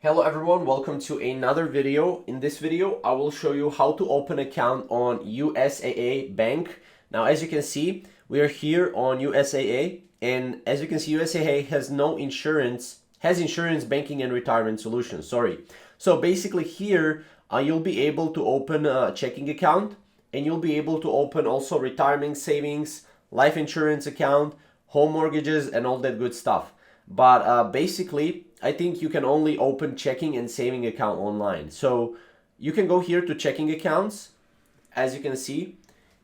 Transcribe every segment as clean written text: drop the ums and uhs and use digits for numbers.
Hello everyone, welcome to another video. In this video, I will show you how to open an account on USAA Bank. Now, as you can see, we are here on USAA, and as you can see, USAA has insurance, banking and retirement solutions, sorry. So basically here, you'll be able to open a checking account, and you'll be able to open also retirement savings, life insurance account, home mortgages, and all that good stuff. But basically, I think you can only open checking and saving account online. So you can go here to checking accounts, as you can see,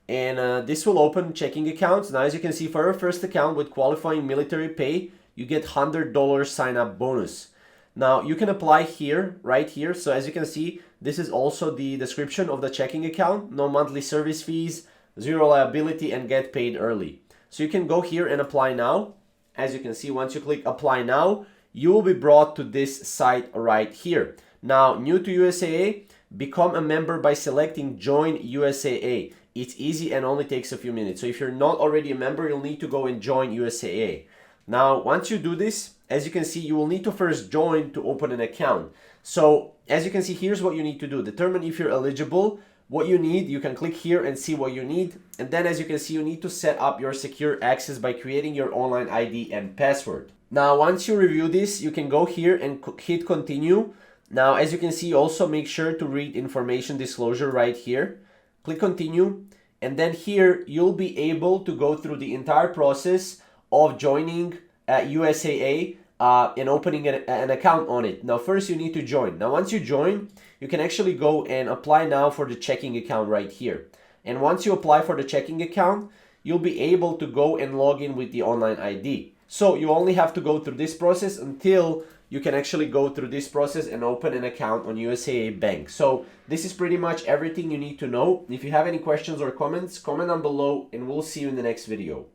and this will open checking accounts. Now, as you can see, for our first account with qualifying military pay, you get $100 sign up bonus. Now you can apply here, right here. So as you can see, this is also the description of the checking account. No monthly service fees, zero liability, and get paid early. So you can go here and apply now. As you can see, once you click apply now, you will be brought to this site right here. Now, new to USAA, become a member by selecting join USAA. It's easy and only takes a few minutes. So if you're not already a member, you'll need to go and join USAA. Now, once you do this, as you can see, you will need to first join to open an account. So as you can see, here's what you need to do. Determine if you're eligible. What you need, you can click here and see what you need. And then as you can see, you need to set up your secure access by creating your online ID and password. Now, once you review this, you can go here and hit continue. Now, as you can see, also make sure to read information disclosure right here. Click continue. And then here, you'll be able to go through the entire process of joining USAA and opening an account on it. Now, first you need to join. Now, once you join, you can actually go and apply now for the checking account right here. And once you apply for the checking account, you'll be able to go and log in with the online ID. So you only have to go through this process until you can actually go through this process and open an account on USAA Bank. So this is pretty much everything you need to know. If you have any questions or comments, comment down below, and we'll see you in the next video.